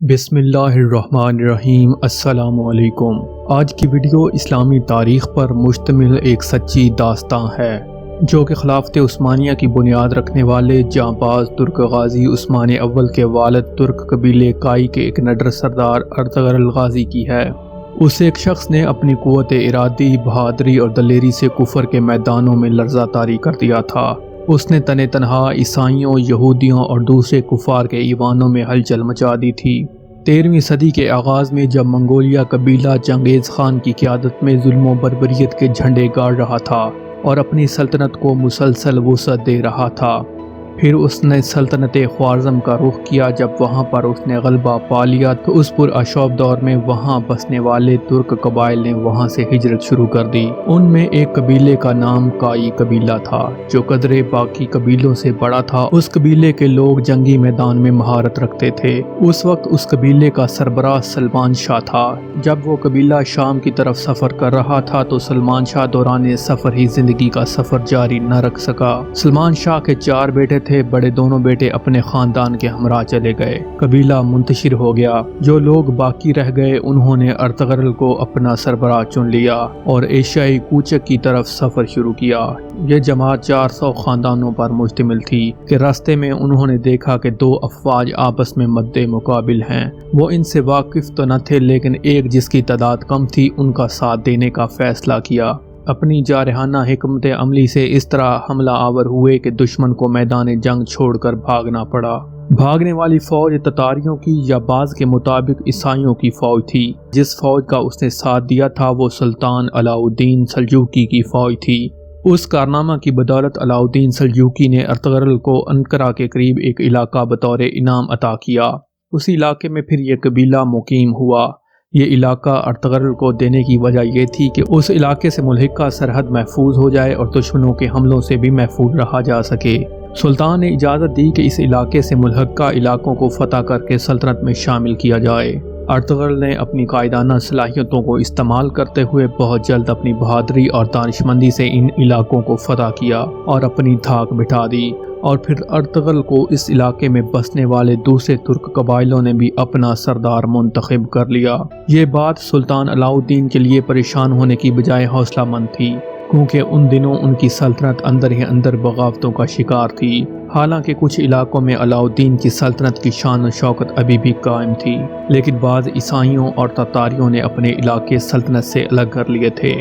بسم اللہ الرحمن الرحیم۔ السلام علیکم۔ آج کی ویڈیو اسلامی تاریخ پر مشتمل ایک سچی داستان ہے جو کہ خلافت عثمانیہ کی بنیاد رکھنے والے جانباز ترک غازی عثمان اول کے والد ترک قبیلے کائی کے ایک نڈر سردار ارطغرل غازی کی ہے۔ اس ایک شخص نے اپنی قوت ارادی، بہادری اور دلیری سے کفر کے میدانوں میں لرزہ طاری کر دیا تھا۔ اس نے تن تنہا عیسائیوں، یہودیوں اور دوسرے کفار کے ایوانوں میں ہلچل مچا دی تھی۔ 13ویں صدی کے آغاز میں جب منگولیا قبیلہ چنگیز خان کی قیادت میں ظلم و بربریت کے جھنڈے گاڑ رہا تھا اور اپنی سلطنت کو مسلسل وسعت دے رہا تھا، پھر اس نے سلطنت خوارزم کا رخ کیا۔ جب وہاں پر اس نے غلبہ پا لیا تو اس پرآشوب دور میں وہاں بسنے والے ترک قبائل نے وہاں سے ہجرت شروع کر دی۔ ان میں ایک قبیلے کا نام کائی قبیلہ تھا جو قدرے باقی قبیلوں سے بڑا تھا۔ اس قبیلے کے لوگ جنگی میدان میں مہارت رکھتے تھے۔ اس وقت اس قبیلے کا سربراہ سلمان شاہ تھا۔ جب وہ قبیلہ شام کی طرف سفر کر رہا تھا تو سلمان شاہ دوران سفر ہی زندگی کا سفر جاری نہ رکھ سکا۔ سلمان شاہ کے 4 بیٹے تھے، بڑے دونوں بیٹے اپنے خاندان کے ہمراہ چلے گئے۔ قبیلہ منتشر ہو گیا۔ جو لوگ باقی رہ گئے انہوں نے ارطغرل کو اپنا سربراہ چن لیا اور ایشیائی کوچک کی طرف سفر شروع کیا۔ یہ جماعت 400 خاندانوں پر مشتمل تھی کہ راستے میں انہوں نے دیکھا کہ 2 افواج آپس میں مد مقابل ہیں۔ وہ ان سے واقف تو نہ تھے، لیکن ایک جس کی تعداد کم تھی ان کا ساتھ دینے کا فیصلہ کیا۔ اپنی جارحانہ حکمت عملی سے اس طرح حملہ آور ہوئے کہ دشمن کو میدان جنگ چھوڑ کر بھاگنا پڑا۔ بھاگنے والی فوج تتاریوں کی یا بعض کے مطابق عیسائیوں کی فوج تھی۔ جس فوج کا اس نے ساتھ دیا تھا وہ سلطان علاء الدین سلجوقی کی فوج تھی۔ اس کارنامہ کی بدولت علاء الدین سلجوقی نے ارطغرل کو انقرہ کے قریب ایک علاقہ بطور انعام عطا کیا۔ اسی علاقے میں پھر یہ قبیلہ مقیم ہوا۔ یہ علاقہ ارطغرل کو دینے کی وجہ یہ تھی کہ اس علاقے سے ملحقہ سرحد محفوظ ہو جائے اور دشمنوں کے حملوں سے بھی محفوظ رہا جا سکے۔ سلطان نے اجازت دی کہ اس علاقے سے ملحقہ علاقوں کو فتح کر کے سلطنت میں شامل کیا جائے۔ ارطغرل نے اپنی قائدانہ صلاحیتوں کو استعمال کرتے ہوئے بہت جلد اپنی بہادری اور دانشمندی سے ان علاقوں کو فتح کیا اور اپنی دھاک بٹھا دی، اور پھر ارطغرل کو اس علاقے میں بسنے والے دوسرے ترک قبائلوں نے بھی اپنا سردار منتخب کر لیا۔ یہ بات سلطان علاء الدین کے لیے پریشان ہونے کی بجائے حوصلہ مند تھی، کیونکہ ان دنوں ان کی سلطنت اندر ہی اندر بغاوتوں کا شکار تھی۔ حالانکہ کچھ علاقوں میں علاء الدین کی سلطنت کی شان و شوکت ابھی بھی قائم تھی، لیکن بعض عیسائیوں اور تتاریوں نے اپنے علاقے سلطنت سے الگ کر لیے تھے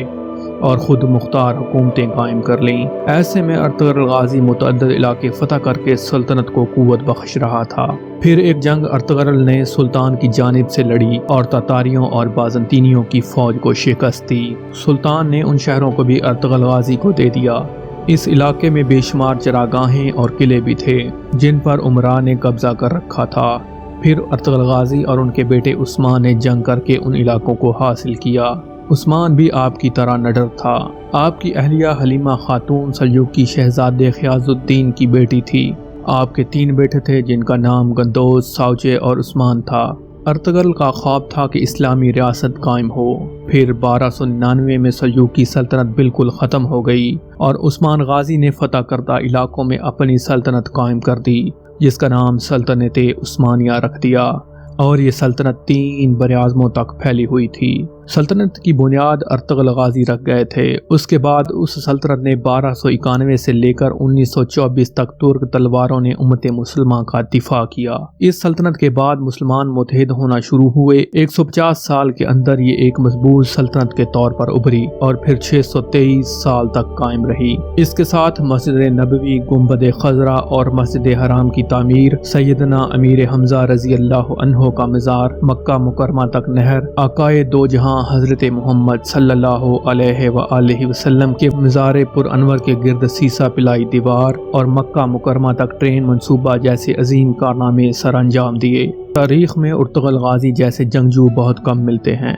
اور خود مختار حکومتیں قائم کر لیں۔ ایسے میں ارطغرل غازی متعدد علاقے فتح کر کے سلطنت کو قوت بخش رہا تھا۔ پھر ایک جنگ ارطغرل نے سلطان کی جانب سے لڑی اور تتاریوں اور بازنطینیوں کی فوج کو شکست دی۔ سلطان نے ان شہروں کو بھی ارطغرل غازی کو دے دیا۔ اس علاقے میں بے شمار چراگاہیں اور قلعے بھی تھے جن پر عمرا نے قبضہ کر رکھا تھا۔ پھر ارطغرل غازی اور ان کے بیٹے عثمان نے جنگ کر کے ان علاقوں کو حاصل کیا۔ عثمان بھی آپ کی طرح نڈر تھا۔ آپ کی اہلیہ حلیمہ خاتون سلجوقی شہزادے غیاث الدین کی بیٹی تھی۔ آپ کے 3 بیٹے تھے جن کا نام گندوز، ساوچے اور عثمان تھا۔ ارطغرل کا خواب تھا کہ اسلامی ریاست قائم ہو۔ پھر 1299 میں سلجوقی سلطنت بالکل ختم ہو گئی اور عثمان غازی نے فتح کردہ علاقوں میں اپنی سلطنت قائم کر دی، جس کا نام سلطنت عثمانیہ رکھ دیا، اور یہ سلطنت 3 براعظموں تک پھیلی ہوئی تھی۔ سلطنت کی بنیاد ارطغرل غازی رکھ گئے تھے۔ اس کے بعد اس سلطنت نے 1291 سے لے کر 1924 تک ترک تلواروں نے امت مسلمہ کا دفاع کیا۔ اس سلطنت کے بعد مسلمان متحد ہونا شروع ہوئے۔ 150 سال کے اندر یہ ایک مضبوط سلطنت کے طور پر ابھری اور پھر 623 سال تک قائم رہی۔ اس کے ساتھ مسجد نبوی، گنبد خضرا اور مسجد حرام کی تعمیر، سیدنا امیر حمزہ رضی اللہ عنہ کا مزار، مکہ مکرمہ تک نہر، آقائے دو جہاں حضرت محمد صلی اللہ علیہ وآلہ وسلم کے مزار پر انور کے گرد سیسہ پلائی دیوار اور مکہ مکرمہ تک ٹرین منصوبہ جیسے عظیم کارنامے سر انجام دیے۔ تاریخ میں ارطغرل غازی جیسے جنگجو بہت کم ملتے ہیں۔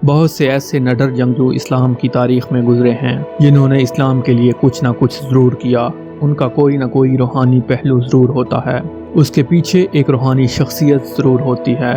بہت سے ایسے نڈر جنگجو اسلام کی تاریخ میں گزرے ہیں جنہوں نے اسلام کے لیے کچھ نہ کچھ ضرور کیا۔ ان کا کوئی نہ کوئی روحانی پہلو ضرور ہوتا ہے، اس کے پیچھے ایک روحانی شخصیت ضرور ہوتی ہے۔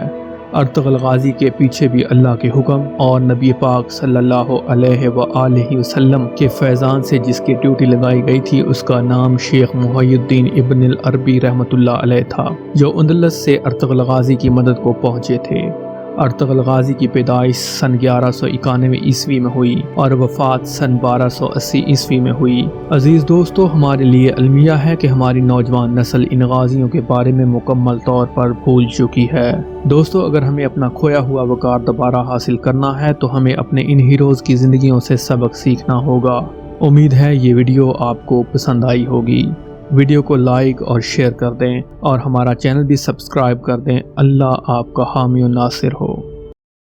ارطغرل غازی کے پیچھے بھی اللہ کے حکم اور نبی پاک صلی اللہ علیہ وآلہ وسلم کے فیضان سے جس کی ڈیوٹی لگائی گئی تھی اس کا نام شیخ محی الدین ابن العربی رحمۃ اللہ علیہ تھا، جو اندلس سے ارطغرل غازی کی مدد کو پہنچے تھے۔ ارطغرل غازی کی پیدائش سن 1191 عیسوی میں ہوئی اور وفات سن 1280 عیسوی میں ہوئی۔ عزیز دوستو، ہمارے لیے المیہ ہے کہ ہماری نوجوان نسل ان غازیوں کے بارے میں مکمل طور پر بھول چکی ہے۔ دوستو، اگر ہمیں اپنا کھویا ہوا وقار دوبارہ حاصل کرنا ہے تو ہمیں اپنے ان ہیروز کی زندگیوں سے سبق سیکھنا ہوگا۔ امید ہے یہ ویڈیو آپ کو پسند آئی ہوگی۔ ویڈیو کو لائک اور شیئر کر دیں اور ہمارا چینل بھی سبسکرائب کر دیں۔ اللہ آپ کا حامی و ناصر ہو۔